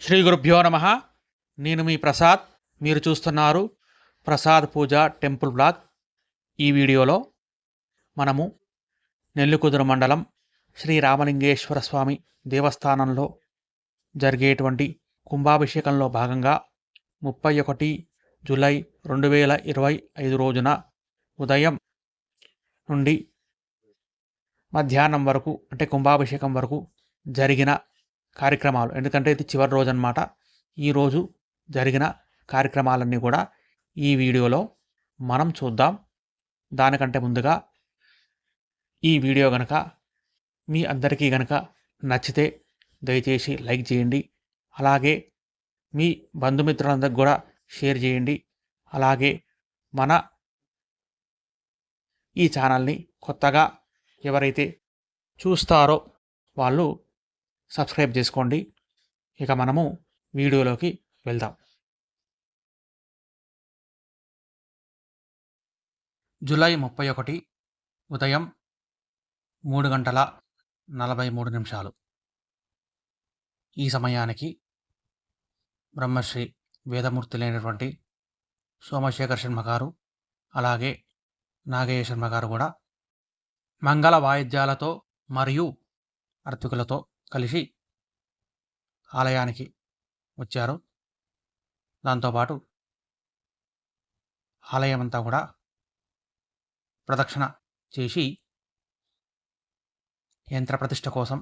శ్రీ గురుభ్యో నమ. నేను మీ ప్రసాద్. మీరు చూస్తున్నారు ప్రసాద్ పూజ టెంపుల్ బ్లాగ్. ఈ వీడియోలో మనము నెల్లికుదురు మండలం శ్రీ రామలింగేశ్వర స్వామి దేవస్థానంలో జరిగేటువంటి కుంభాభిషేకంలో భాగంగా 31 జూలై 2025 రోజున ఉదయం నుండి మధ్యాహ్నం వరకు అంటే కుంభాభిషేకం వరకు జరిగిన కార్యక్రమాలు, ఎందుకంటే ఇది చివరి రోజు అన్నమాట. ఈరోజు జరిగిన కార్యక్రమాలన్నీ కూడా ఈ వీడియోలో మనం చూద్దాం. దానికంటే ముందుగా ఈ వీడియో గనక మీ అందరికీ గనక నచ్చితే దయచేసి లైక్ చేయండి. అలాగే మీ బంధుమిత్రులందరికీ కూడా షేర్ చేయండి. అలాగే మన ఈ ఛానల్ని కొత్తగా ఎవరైతే చూస్తారో వాళ్ళు సబ్స్క్రైబ్ చేసుకోండి. ఇక మనము వీడియోలోకి వెళ్దాం. జూలై 31 ఉదయం 3:43 ఈ సమయానికి బ్రహ్మశ్రీ వేదమూర్తి లేనటువంటి సోమశేఖర్ శర్మ గారు, అలాగే నాగయ్య శర్మ గారు కూడా మంగళ వాయిద్యాలతో మరియు అర్చకులతో కలిసి ఆలయానికి వచ్చారు. దాంతోపాటు ఆలయం అంతా కూడా ప్రదక్షిణ చేసి యంత్ర ప్రతిష్ఠ కోసం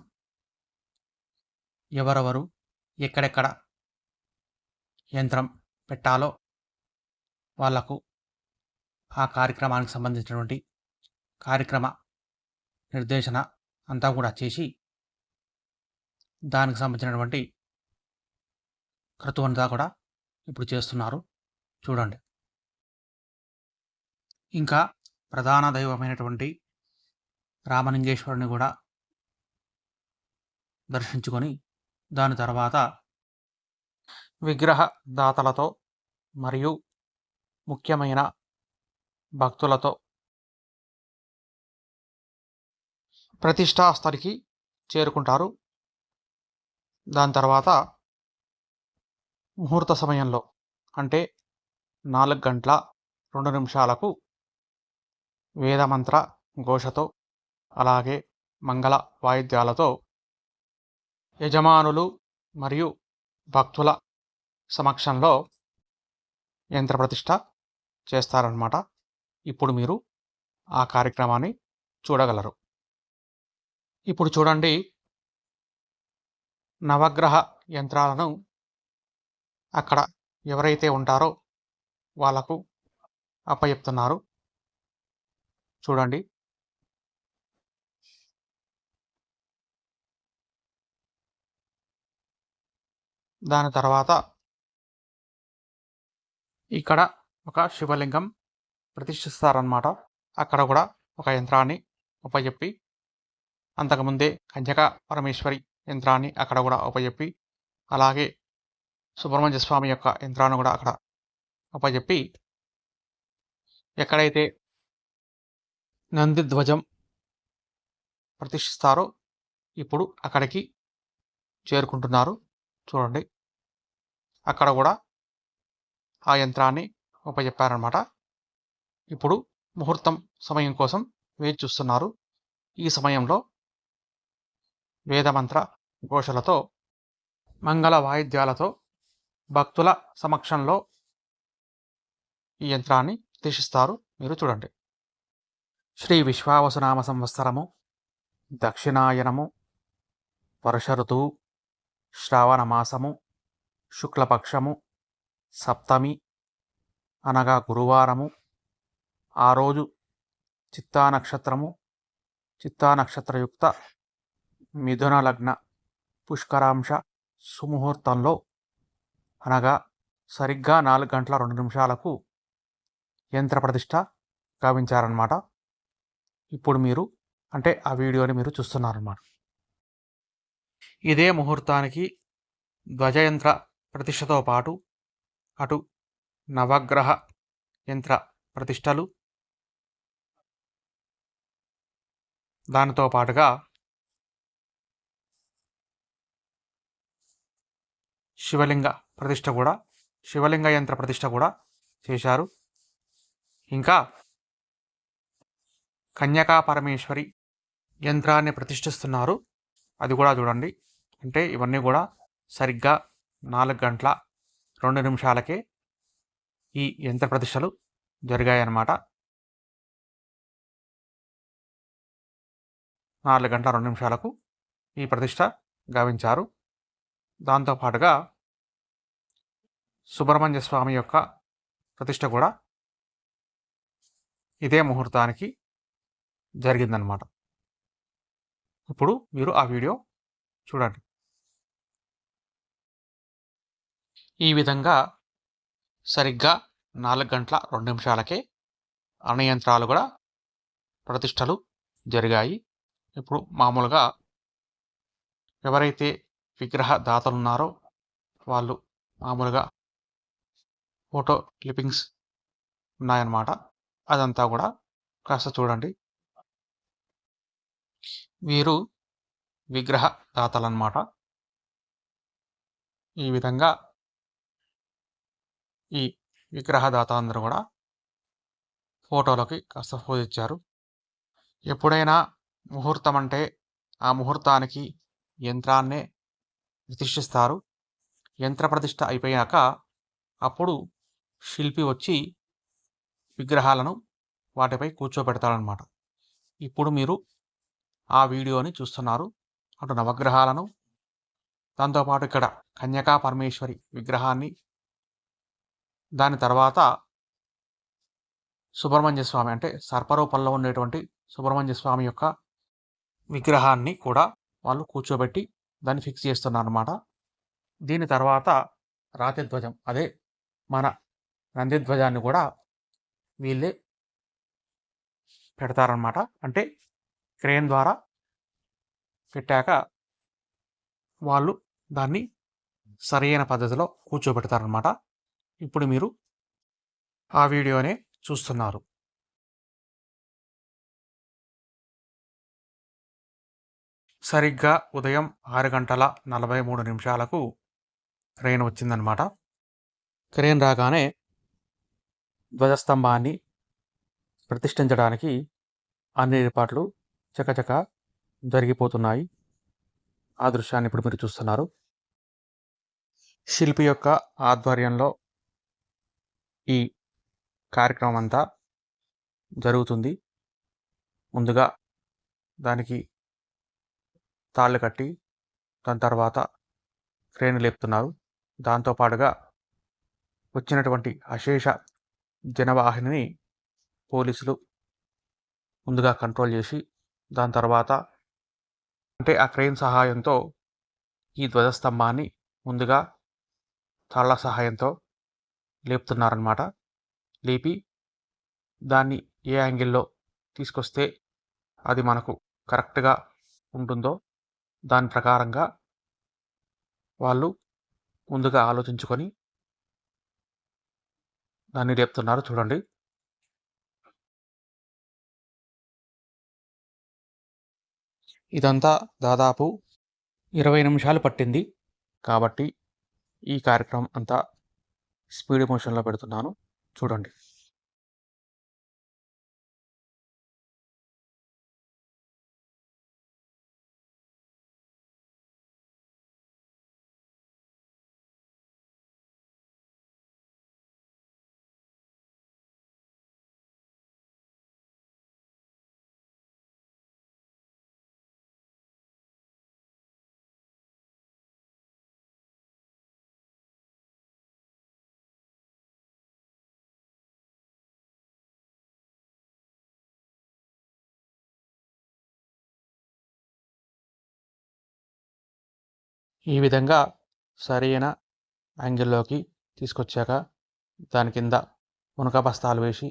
ఎవరెవరు ఎక్కడెక్కడ యంత్రం పెట్టాలో వాళ్లకు ఆ కార్యక్రమానికి సంబంధించినటువంటి కార్యక్రమ నిర్దేశన అంతా కూడా చేసి దానికి సంబంధించినటువంటి క్రతువు అంతా కూడా ఇప్పుడు చేస్తున్నారు. చూడండి. ఇంకా ప్రధాన దైవమైనటువంటి రామలింగేశ్వరుని కూడా దర్శించుకొని దాని తర్వాత విగ్రహ దాతలతో మరియు ముఖ్యమైన భక్తులతో ప్రతిష్టా స్థలికి చేరుకుంటారు. దాని తర్వాత ముహూర్త సమయంలో అంటే 4:02 వేదమంత్ర ఘోషతో అలాగే మంగళ వాయిద్యాలతో యజమానులు మరియు భక్తుల సమక్షంలో యంత్ర ప్రతిష్ఠ చేస్తారన్నమాట. ఇప్పుడు మీరు ఆ కార్యక్రమాన్ని చూడగలరు. ఇప్పుడు చూడండి, నవగ్రహ యంత్రాలను అక్కడ ఎవరైతే ఉంటారో వాళ్లకు అప్పచెప్తున్నారు. చూడండి. దాని తర్వాత ఇక్కడ ఒక శివలింగం ప్రతిష్ఠిస్తారన్నమాట. అక్కడ కూడా ఒక యంత్రాన్ని ఉపజెప్పి, అంతకుముందే కన్యక పరమేశ్వరి యంత్రాన్ని అక్కడ కూడా ఉపజెప్పి, అలాగే సుబ్రహ్మణ్య స్వామి యొక్క యంత్రాన్ని కూడా అక్కడ ఉపజెప్పి, ఎక్కడైతే నంది ధ్వజం ప్రతిష్ఠిస్తారో ఇప్పుడు అక్కడికి చేరుకుంటున్నారు. చూడండి. అక్కడ కూడా ఆ యంత్రాన్ని ఉపజెప్పారనమాట. ఇప్పుడు ముహూర్తం సమయం కోసం వేచి చూస్తున్నారు. ఈ సమయంలో వేదమంత్ర ఘోషలతో మంగళ వాయిద్యాలతో భక్తుల సమక్షంలో ఈ యంత్రాన్ని ప్రతిష్ఠిస్తారు. మీరు చూడండి. శ్రీ విశ్వావసునామ సంవత్సరము దక్షిణాయనము వర్ష ఋతువు శ్రావణ మాసము శుక్లపక్షము సప్తమి అనగా గురువారము. ఆ రోజు చిత్తా నక్షత్రము, చిత్తా నక్షత్రయుక్త మిథున లగ్న పుష్కరాంశ సుముహూర్తంలో అనగా సరిగ్గా 4:02 యంత్ర ప్రతిష్ఠ గావించారన్నమాట. ఇప్పుడు మీరు అంటే ఆ వీడియోని మీరు చూస్తున్నారన్నమాట. ఇదే ముహూర్తానికి ధ్వజయంత్ర ప్రతిష్టతో పాటు అటు నవగ్రహ యంత్ర ప్రతిష్టలు, దానితో పాటుగా శివలింగ ప్రతిష్ఠ కూడా శివలింగ యంత్ర ప్రతిష్ఠ కూడా చేశారు. ఇంకా కన్యకా పరమేశ్వరి యంత్రాన్ని ప్రతిష్ఠిస్తున్నారు. అది కూడా చూడండి. అంటే ఇవన్నీ కూడా సరిగ్గా 4 గంటల 2 నిమిషాలకే ఈ యంత్ర ప్రతిష్టలు జరిగాయన్నమాట. 4 గంటల 2 నిమిషాలకు ఈ ప్రతిష్ట గావించారు. దాంతోపాటుగా సుబ్రహ్మణ్య స్వామి యొక్క ప్రతిష్ట కూడా ఇదే ముహూర్తానికి జరిగిందనమాట. ఇప్పుడు మీరు ఆ వీడియో చూడండి. ఈ విధంగా సరిగ్గా 4 గంటల 2 నిమిషాలకే అన్ని యంత్రాలు కూడా ప్రతిష్టలు జరిగాయి. ఇప్పుడు మామూలుగా ఎవరైతే విగ్రహ దాతలు ఉన్నారో వాళ్ళు మామూలుగా ఫోటో క్లిప్పింగ్స్ ఉన్నాయన్నమాట. అదంతా కూడా కాస్త చూడండి. వీరు విగ్రహ దాతలన్నమాట. ఈ విధంగా ఈ విగ్రహదాత అందరూ కూడా ఫోటోలకి కాస్త పోజ్ ఇచ్చారు. ఎప్పుడైనా ముహూర్తం అంటే ఆ ముహూర్తానికి యంత్రాన్నే ప్రతిష్ఠిస్తారు. యంత్ర ప్రతిష్ఠ అయిపోయాక అప్పుడు శిల్పి వచ్చి విగ్రహాలను వాటిపై కూర్చోబెడతాడనమాట. ఇప్పుడు మీరు ఆ వీడియోని చూస్తున్నారు. అటు నవగ్రహాలను, దాంతోపాటు ఇక్కడ కన్యకా పరమేశ్వరి విగ్రహాన్ని, దాని తర్వాత సుబ్రహ్మణ్య స్వామి అంటే సర్పరూపంలో ఉండేటువంటి సుబ్రహ్మణ్య స్వామి యొక్క విగ్రహాన్ని కూడా వాళ్ళు కూర్చోబెట్టి దాన్ని ఫిక్స్ చేస్తున్నారు అన్నమాట. దీని తర్వాత రాతిధ్వజం, అదే మన నందిధ్వజాన్ని కూడా వీళ్ళే పెడతారనమాట. అంటే క్రేన్ ద్వారా పెట్టాక వాళ్ళు దాన్ని సరైన పద్ధతిలో కూర్చోబెడతారనమాట. ఇప్పుడు మీరు ఆ వీడియోనే చూస్తున్నారు. సరిగ్గా ఉదయం 6 గంటల 43 నిమిషాలకు క్రేన్ వచ్చిందనమాట. క్రేన్ రాగానే ధ్వజస్తంభాన్ని ప్రతిష్ఠించడానికి అన్ని ఏర్పాట్లు చకచక జరిగిపోతున్నాయి. ఆ దృశ్యాన్ని ఇప్పుడు మీరు చూస్తున్నారు. శిల్పి యొక్క ఆధ్వర్యంలో ఈ కార్యక్రమం అంతా జరుగుతుంది. ముందుగా దానికి తాళ్ళు కట్టి దాని తర్వాత క్రేన్ లేపుతున్నారు. దాంతోపాటుగా వచ్చినటువంటి అశేష జనవాహిని పోలీసులు ముందుగా కంట్రోల్ చేసి దాని తర్వాత అంటే ఆ క్రేన్ సహాయంతో ఈ ధ్వజస్తంభాన్ని ముందుగా తాళ్ల సహాయంతో లేపుతున్నారన్నమాట. లేపి దాన్ని ఏ యాంగిల్లో తీసుకొస్తే అది మనకు కరెక్ట్గా ఉంటుందో దాని ప్రకారంగా వాళ్ళు ముందుగా ఆలోచించుకొని దాన్ని లేపుతున్నారు. చూడండి. ఇదంతా దాదాపు 20 నిమిషాలు పట్టింది. కాబట్టి ఈ కార్యక్రమం అంతా స్పీడ్ మోషన్లో పెడుతున్నాను. చూడండి. ఈ విధంగా సరైన యాంగిల్లోకి తీసుకొచ్చాక దాని కింద మునక బస్తాలు వేసి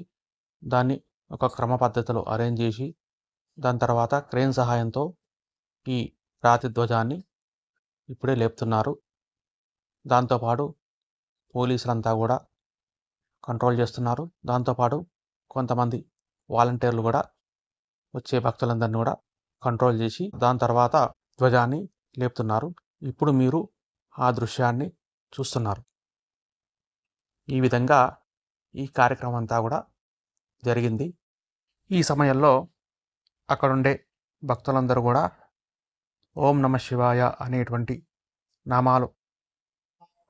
దాన్ని ఒక క్రమ పద్ధతిలో అరేంజ్ చేసి దాని తర్వాత క్రేన్ సహాయంతో ఈ రాతి ధ్వజాన్ని ఇప్పుడే లేపుతున్నారు. దాంతోపాటు పోలీసులంతా కూడా కంట్రోల్ చేస్తున్నారు. దాంతోపాటు కొంతమంది వాలంటీర్లు కూడా వచ్చే భక్తులందరినీ కూడా కంట్రోల్ చేసి దాని తర్వాత ధ్వజాన్ని లేపుతున్నారు. ఇప్పుడు మీరు ఆ దృశ్యాన్ని చూస్తున్నారు. ఈ విధంగా ఈ కార్యక్రమం అంతా కూడా జరిగింది. ఈ సమయంలో అక్కడుండే భక్తులందరూ కూడా ఓం నమ శివాయ అనేటువంటి నామాలు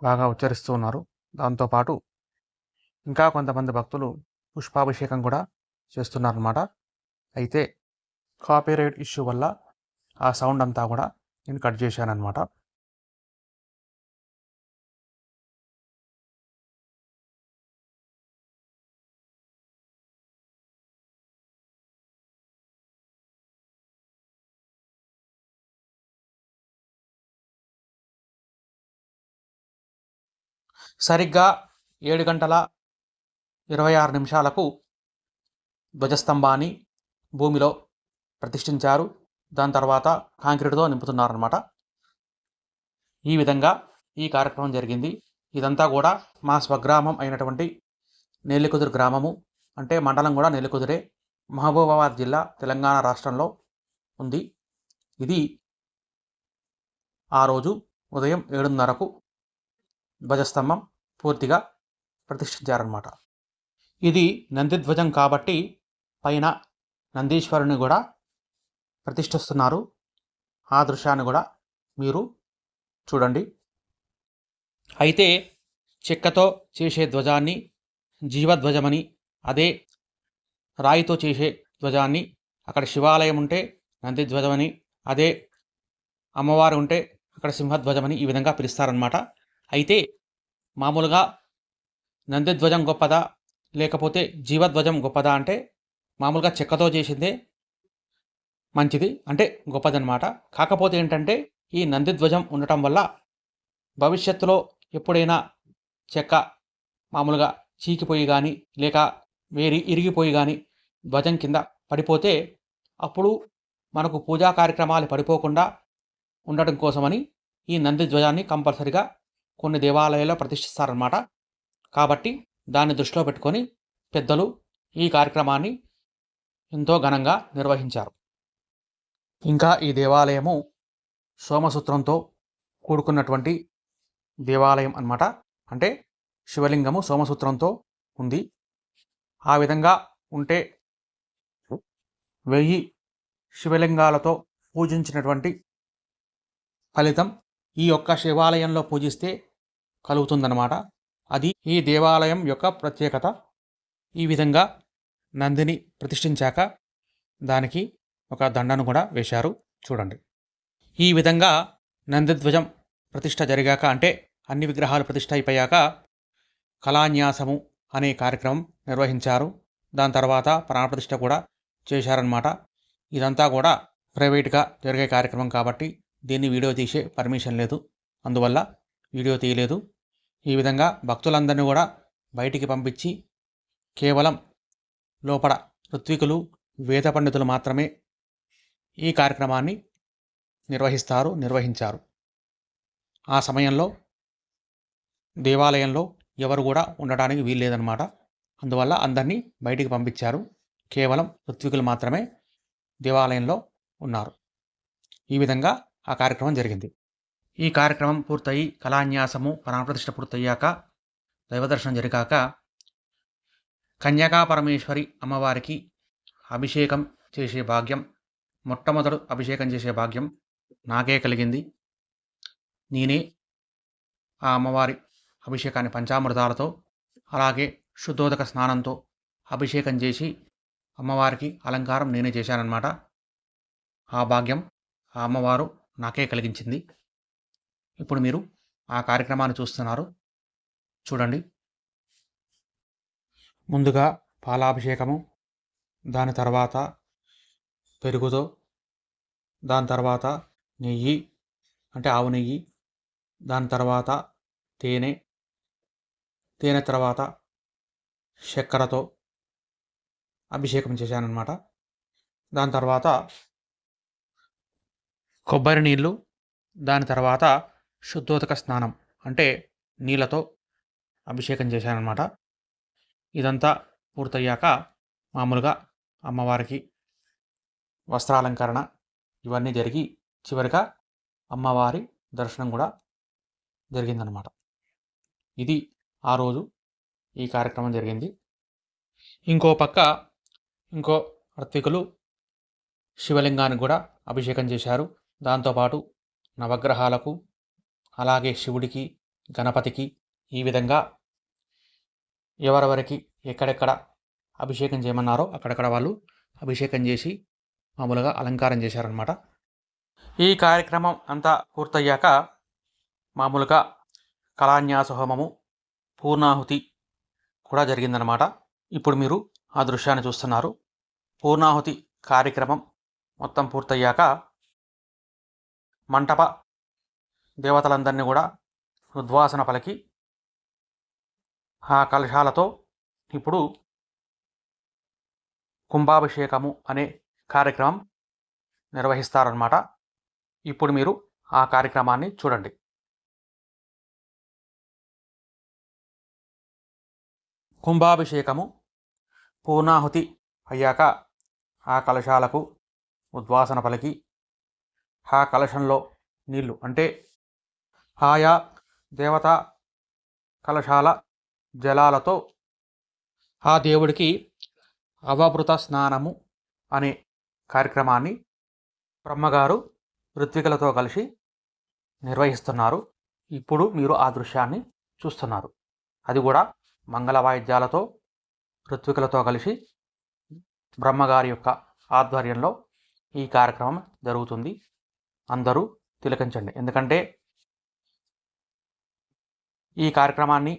బాగా ఉచ్చరిస్తూ ఉన్నారు. దాంతోపాటు ఇంకా కొంతమంది భక్తులు పుష్పాభిషేకం కూడా చేస్తున్నారన్నమాట. అయితే కాపీరైట్ ఇష్యూ వల్ల ఆ సౌండ్ అంతా కూడా నేను కట్ చేశానన్నమాట. సరిగ్గా 7:26 ధ్వజస్తంభాన్ని భూమిలో ప్రతిష్ఠించారు. దాని తర్వాత కాంక్రీటుతో నింపుతున్నారన్నమాట. ఈ విధంగా ఈ కార్యక్రమం జరిగింది. ఇదంతా కూడా మా స్వగ్రామం అయినటువంటి నేల్లికుదురు గ్రామము, అంటే మండలం కూడా నేల్లికుదురే, మహబూబాబాద్ జిల్లా, తెలంగాణ రాష్ట్రంలో ఉంది. ఇది ఆ రోజు ఉదయం 7:30కు ధ్వజస్తంభం పూర్తిగా ప్రతిష్ఠించారన్నమాట. ఇది నందిధ్వజం కాబట్టి పైన నందీశ్వరుని కూడా ప్రతిష్ఠిస్తున్నారు. ఆ దృశ్యాన్ని కూడా మీరు చూడండి. అయితే చెక్కతో చేసే ధ్వజాన్ని జీవధ్వజమని, అదే రాయితో చేసే ధ్వజాన్ని అక్కడ శివాలయం ఉంటే నందిధ్వజమని, అదే అమ్మవారు ఉంటే అక్కడ సింహధ్వజమని ఈ విధంగా పిలుస్తారనమాట. అయితే మామూలుగా నందిధ్వజం గొప్పదా లేకపోతే జీవధ్వజం గొప్పదా అంటే మామూలుగా చెక్కతో చేసిందే మంచిది, అంటే గొప్పదనమాట. కాకపోతే ఏంటంటే ఈ నందిధ్వజం ఉండటం వల్ల భవిష్యత్తులో ఎప్పుడైనా చెక్క మామూలుగా చీకిపోయి కానీ లేక వేరి ఇరిగిపోయి కానీ ధ్వజం కింద పడిపోతే అప్పుడు మనకు పూజా కార్యక్రమాలు పడిపోకుండా ఉండటం కోసమని ఈ నంది ధ్వజాన్ని కంపల్సరిగా కొన్ని దేవాలయాల్లో ప్రతిష్ఠిస్తారన్నమాట. కాబట్టి దాన్ని దృష్టిలో పెట్టుకొని పెద్దలు ఈ కార్యక్రమాన్ని ఎంతో ఘనంగా నిర్వహించారు. ఇంకా ఈ దేవాలయము సోమసూత్రంతో కూడుకున్నటువంటి దేవాలయం అన్నమాట. అంటే శివలింగము సోమసూత్రంతో ఉంది. ఆ విధంగా ఉంటే 1000 శివలింగాలతో పూజించినటువంటి ఫలితం ఈ యొక్క శివాలయంలో పూజిస్తే కలుగుతుందన్నమాట. అది ఈ దేవాలయం యొక్క ప్రత్యేకత. ఈ విధంగా నందిని ప్రతిష్ఠించాక దానికి ఒక దండను కూడా వేశారు, చూడండి. ఈ విధంగా నందిధ్వజం ప్రతిష్ఠ జరిగాక, అంటే అన్ని విగ్రహాలు ప్రతిష్ఠ అయిపోయాక కళాన్యాసము అనే కార్యక్రమం నిర్వహించారు. దాని తర్వాత ప్రాణప్రతిష్ఠ కూడా చేశారన్నమాట. ఇదంతా కూడా ప్రైవేట్గా జరిగే కార్యక్రమం కాబట్టి దీన్ని వీడియో తీసే పర్మిషన్ లేదు, అందువల్ల వీడియో తీయలేదు. ఈ విధంగా భక్తులందరినీ కూడా బయటికి పంపించి కేవలం లోపల ఋత్వికులు, వేద పండితులు మాత్రమే ఈ కార్యక్రమాన్ని నిర్వహించారు. ఆ సమయంలో దేవాలయంలో ఎవరు కూడా ఉండడానికి వీల్లేదన్నమాట. అందువల్ల అందరినీ బయటికి పంపించారు. కేవలం ఋత్వికులు మాత్రమే దేవాలయంలో ఉన్నారు. ఈ విధంగా ఆ కార్యక్రమం జరిగింది. ఈ కార్యక్రమం పూర్తయి కళాన్యాసము ప్రాణప్రతిష్ఠ పూర్తయ్యాక దైవదర్శనం జరిగాక కన్యకా పరమేశ్వరి అమ్మవారికి అభిషేకం చేసే భాగ్యం, మొట్టమొదటి అభిషేకం చేసే భాగ్యం నాకే కలిగింది. నేనే ఆ అమ్మవారి అభిషేకాన్ని పంచామృతాలతో అలాగే శుద్ధోదక స్నానంతో అభిషేకం చేసి అమ్మవారికి అలంకారం నేనే చేశానన్నమాట. ఆ భాగ్యం ఆ అమ్మవారు నాకే కలిగించింది. ఇప్పుడు మీరు ఆ కార్యక్రమాన్ని చూస్తున్నారు, చూడండి. ముందుగా పాలాభిషేకము, దాని తర్వాత పెరుగుతో, దాని తర్వాత నెయ్యి అంటే ఆవు నెయ్యి, దాని తర్వాత తేనె తర్వాత చక్కెరతో అభిషేకం చేశానన్నమాట. దాని తర్వాత కొబ్బరి నీళ్ళు, దాని తర్వాత శుద్ధోదక స్నానం అంటే నీళ్ళతో అభిషేకం చేశానన్నమాట. ఇదంతా పూర్తయ్యాక మామూలుగా అమ్మవారికి వస్త్రాలంకరణ ఇవన్నీ జరిగి చివరిగా అమ్మవారి దర్శనం కూడా జరిగిందనమాట. ఇది ఆ రోజు ఈ కార్యక్రమం జరిగింది. ఇంకో పక్క ఇంకో ఋత్వికులు శివలింగానికి కూడా అభిషేకం చేశారు. దాంతోపాటు నవగ్రహాలకు, అలాగే శివుడికి, గణపతికి ఈ విధంగా ఎవరెవరికి ఎక్కడెక్కడ అభిషేకం చేయమన్నారో అక్కడక్కడ వాళ్ళు అభిషేకం చేసి మామూలుగా అలంకారం చేశారనమాట. ఈ కార్యక్రమం అంతా పూర్తయ్యాక మామూలుగా కళాన్యాస హోమము, పూర్ణాహుతి కూడా జరిగిందనమాట. ఇప్పుడు మీరు ఆ దృశ్యాన్ని చూస్తున్నారు. పూర్ణాహుతి కార్యక్రమం మొత్తం పూర్తయ్యాక మంటప దేవతలందరినీ కూడా ఉద్వాసన పలికి ఆ కలశాలతో ఇప్పుడు కుంభాభిషేకము అనే కార్యక్రమం నిర్వహిస్తారన్నమాట. ఇప్పుడు మీరు ఆ కార్యక్రమాన్ని చూడండి. కుంభాభిషేకము పూర్ణాహుతి అయ్యాక ఆ కలశాలకు ఉద్వాసన పలికి ఆ కలశంలో నీళ్లు అంటే ఆయా దేవతా కలశాల జలాలతో ఆ దేవుడికి అవభృత స్నానము అనే కార్యక్రమాన్ని బ్రహ్మగారు ఋత్వికులతో కలిసి నిర్వహిస్తున్నారు. ఇప్పుడు మీరు ఆ దృశ్యాన్ని చూస్తున్నారు. అది కూడా మంగళ వాయిద్యాలతో ఋత్వికులతో కలిసి బ్రహ్మగారి యొక్క ఆధ్వర్యంలో ఈ కార్యక్రమం జరుగుతుంది. అందరూ తిలకించండి. ఎందుకంటే ఈ కార్యక్రమాన్ని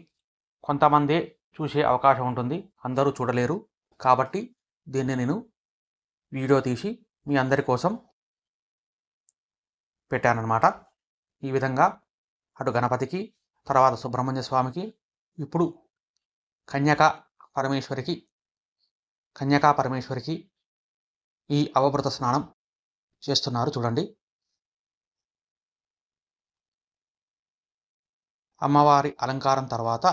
కొంతమందే చూసే అవకాశం ఉంటుంది, అందరూ చూడలేరు. కాబట్టి దీన్ని నేను వీడియో తీసి మీ అందరి కోసం పెట్టానన్నమాట. ఈ విధంగా అటు గణపతికి, తర్వాత సుబ్రహ్మణ్య స్వామికి, ఇప్పుడు కన్యకా పరమేశ్వరికి ఈ అవభృత స్నానం చేస్తున్నారు. చూడండి. అమ్మవారి అలంకారం తర్వాత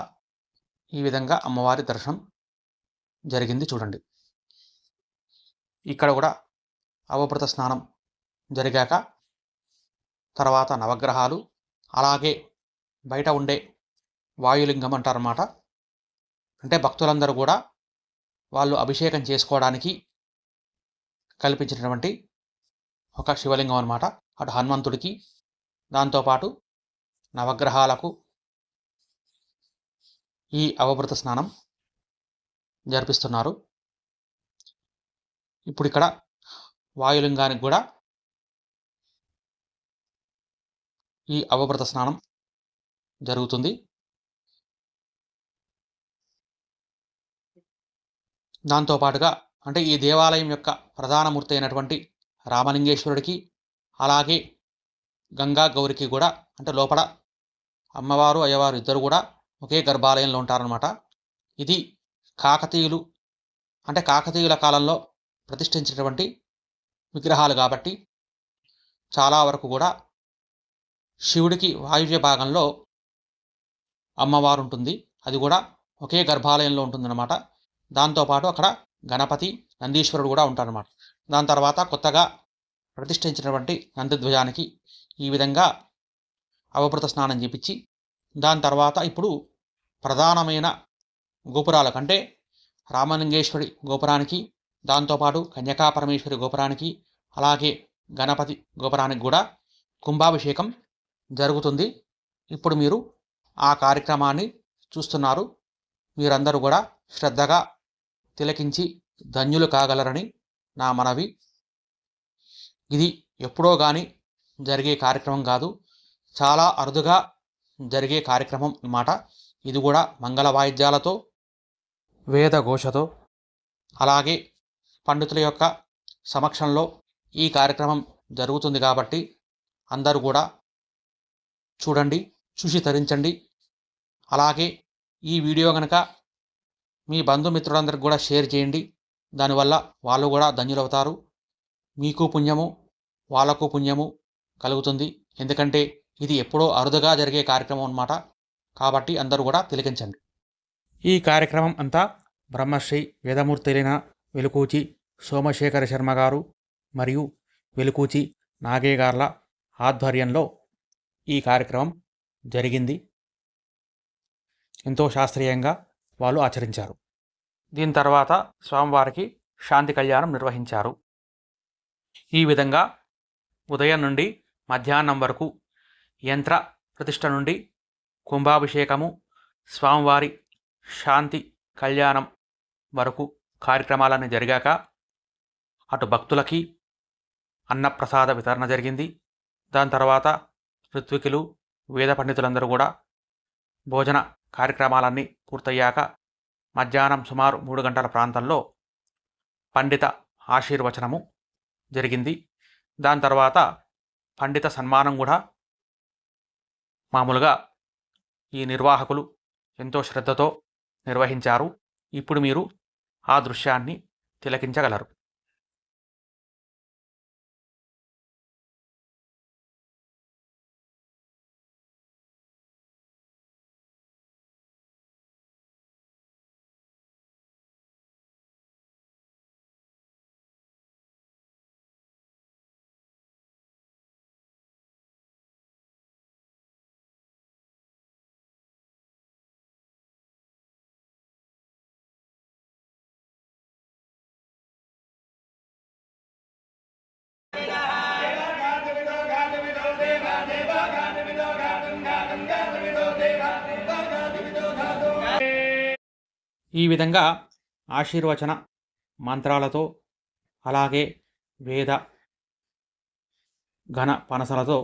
ఈ విధంగా అమ్మవారి దర్శనం జరిగింది. చూడండి. ఇక్కడ కూడా అవభృత స్నానం జరిగాక తర్వాత నవగ్రహాలు, అలాగే బయట ఉండే వాయులింగం అంటారన్నమాట. అంటే భక్తులందరూ కూడా వాళ్ళు అభిషేకం చేసుకోవడానికి కల్పించినటువంటి ఒక శివలింగం అన్నమాట. అటు హనుమంతుడికి, దాంతోపాటు నవగ్రహాలకు ఈ అవభృత స్నానం జరిపిస్తున్నారు. ఇప్పుడు ఇక్కడ వాయులింగానికి కూడా ఈ అవభృత స్నానం జరుగుతుంది. దాంతోపాటుగా అంటే ఈ దేవాలయం యొక్క ప్రధానమూర్తి అయినటువంటి రామలింగేశ్వరుడికి, అలాగే గంగా గౌరికి కూడా, అంటే లోపల అమ్మవారు అయ్యవారు ఇద్దరు కూడా ఒకే గర్భాలయంలో ఉంటారనమాట. ఇది కాకతీయుల కాలంలో ప్రతిష్ఠించినటువంటి విగ్రహాలు కాబట్టి చాలా వరకు కూడా శివుడికి వాయువ్య భాగంలో అమ్మవారు ఉంటుంది. అది కూడా ఒకే గర్భాలయంలో ఉంటుందన్నమాట. దాంతోపాటు అక్కడ గణపతి, నందీశ్వరుడు కూడా ఉంటారన్నమాట. దాని తర్వాత కొత్తగా ప్రతిష్ఠించినటువంటి నందిధ్వజానికి ఈ విధంగా అవభృత స్నానం చేపించి, దాని తర్వాత ఇప్పుడు ప్రధానమైన గోపురాల కంటే రామలింగేశ్వరి గోపురానికి, దాంతోపాటు కన్యకా పరమేశ్వరి గోపురానికి, అలాగే గణపతి గోపురానికి కూడా కుంభాభిషేకం జరుగుతుంది. ఇప్పుడు మీరు ఆ కార్యక్రమాన్ని చూస్తున్నారు. మీరందరూ కూడా శ్రద్ధగా తిలకించి ధన్యులు కాగలరని నా మనవి. ఇది ఎప్పుడో కానీ జరిగే కార్యక్రమం కాదు, చాలా అరుదుగా జరిగే కార్యక్రమం అన్నమాట. ఇది కూడా మంగళ వాయిద్యాలతో, వేద ఘోషతో, అలాగే పండితుల యొక్క సమక్షంలో ఈ కార్యక్రమం జరుగుతుంది. కాబట్టి అందరూ కూడా చూడండి, చూసి తరించండి. అలాగే ఈ వీడియో కనుక మీ బంధుమిత్రులందరికీ కూడా షేర్ చేయండి. దానివల్ల వాళ్ళు కూడా ధన్యులవుతారు. మీకు పుణ్యము, వాళ్ళకు పుణ్యము కలుగుతుంది. ఎందుకంటే ఇది ఎప్పుడో అరుదుగా జరిగే కార్యక్రమం అన్నమాట. కాబట్టి అందరూ కూడా తిలకించండి. ఈ కార్యక్రమం అంతా బ్రహ్మశ్రీ వేదమూర్తులైన వెలుకూచి సోమశేఖర శర్మ గారు మరియు వెలుకూచి నాగేగార్ల ఆధ్వర్యంలో ఈ కార్యక్రమం జరిగింది. ఎంతో శాస్త్రీయంగా వాళ్ళు ఆచరించారు. దీని తర్వాత స్వామివారికి శాంతి కళ్యాణం నిర్వహించారు. ఈ విధంగా ఉదయం నుండి మధ్యాహ్నం వరకు యంత్ర ప్రతిష్ఠ నుండి కుంభాభిషేకము, స్వామివారి శాంతి కళ్యాణం వరకు కార్యక్రమాలన్నీ జరిగాక అటు భక్తులకి అన్నప్రసాద వితరణ జరిగింది. దాని తర్వాత ఋత్వికులు, వేద పండితులందరూ కూడా భోజన కార్యక్రమాలన్నీ పూర్తయ్యాక మధ్యాహ్నం సుమారు 3 గంటల ప్రాంతంలో పండిత ఆశీర్వచనము జరిగింది. దాని తర్వాత పండిత సన్మానం కూడా మామూలుగా ఈ నిర్వాహకులు ఎంతో శ్రద్ధతో నిర్వహించారు. ఇప్పుడు మీరు ఆ దృశ్యాన్ని తిలకించగలరు. ఈ విధంగా ఆశీర్వచన మంత్రాలతో అలాగే వేద ఘన పనసలతో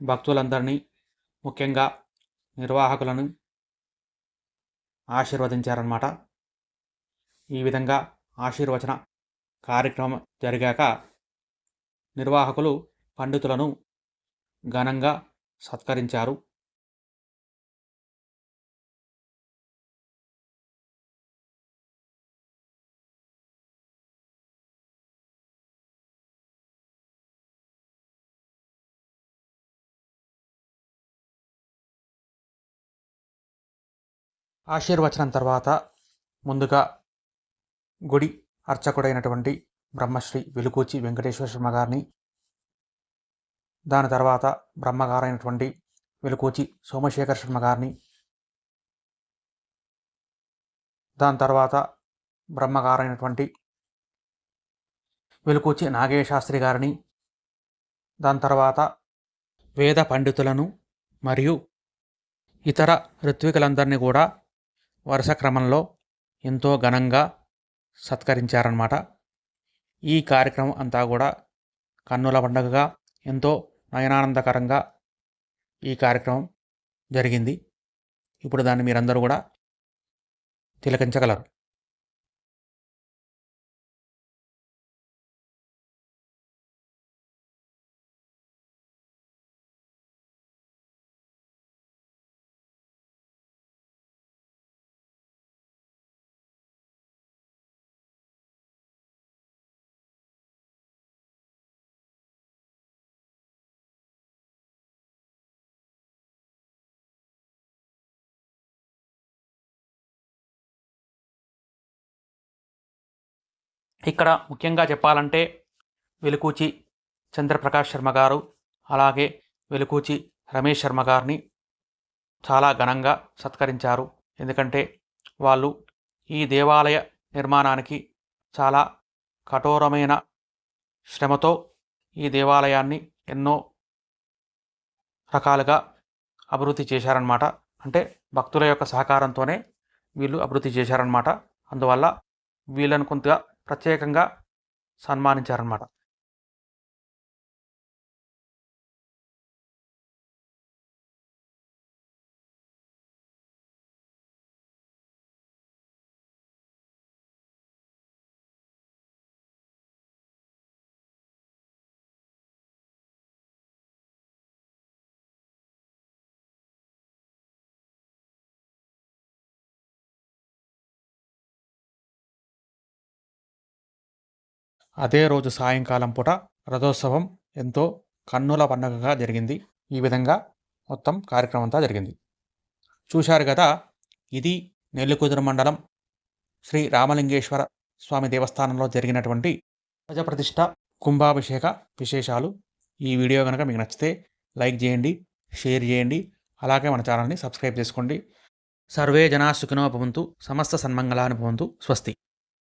భక్తులందరినీ ముఖ్యంగా నిర్వాహకులను ఆశీర్వదించారన్నమాట. ఈ విధంగా ఆశీర్వచన కార్యక్రమం జరిగాక నిర్వాహకులు పండితులను ఘనంగా సత్కరించారు. ఆశీర్వచనం తర్వాత ముందుగా గుడి అర్చకుడైనటువంటి బ్రహ్మశ్రీ వెలుకూచి వెంకటేశ్వర శర్మ గారిని, దాని తర్వాత బ్రహ్మగారైనటువంటి వెలుకూచి సోమశేఖర శర్మ గారిని, దాని తర్వాత బ్రహ్మగారైనటువంటి వెలుకూచి నాగేశాస్త్రి గారిని, దాని తర్వాత వేద పండితులను మరియు ఇతర ఋత్వికులందరినీ కూడా వరుస క్రమంలో ఎంతో ఘనంగా సత్కరించారన్నమాట. ఈ కార్యక్రమం అంతా కూడా కన్నుల పండుగగా ఎంతో నయనానందకరంగా ఈ కార్యక్రమం జరిగింది. ఇప్పుడు దాన్ని మీరందరూ కూడా తిలకించగలరు. ఇక్కడ ముఖ్యంగా చెప్పాలంటే వెలుకూచి చంద్రప్రకాష్ శర్మ గారు అలాగే వెలుకూచి రమేష్ శర్మ గారిని చాలా ఘనంగా సత్కరించారు. ఎందుకంటే వాళ్ళు ఈ దేవాలయ నిర్మాణానికి చాలా కఠోరమైన శ్రమతో ఈ దేవాలయాన్ని ఎన్నో రకాలుగా అభివృద్ధి చేశారన్నమాట. అంటే భక్తుల యొక్క సహకారంతోనే వీళ్ళు అభివృద్ధి చేశారన్నమాట. అందువల్ల వీళ్ళను కొంత ప్రత్యేకంగా సన్మానించారన్నమాట. అదే రోజు సాయంకాలం పూట రథోత్సవం ఎంతో కన్నుల పండుగగా జరిగింది. ఈ విధంగా మొత్తం కార్యక్రమం అంతా జరిగింది. చూశారు కదా, ఇది నెల్లికుదురు మండలం శ్రీ రామలింగేశ్వర స్వామి దేవస్థానంలో జరిగినటువంటి ప్రజప్రతిష్ఠ కుంభాభిషేక విశేషాలు. ఈ వీడియో కనుక మీకు నచ్చితే లైక్ చేయండి, షేర్ చేయండి, అలాగే మన ఛానల్ని సబ్స్క్రైబ్ చేసుకోండి. సర్వే జనా సుఖినో భవంతు. సమస్త సన్మంగళాని భవంతు. స్వస్తి.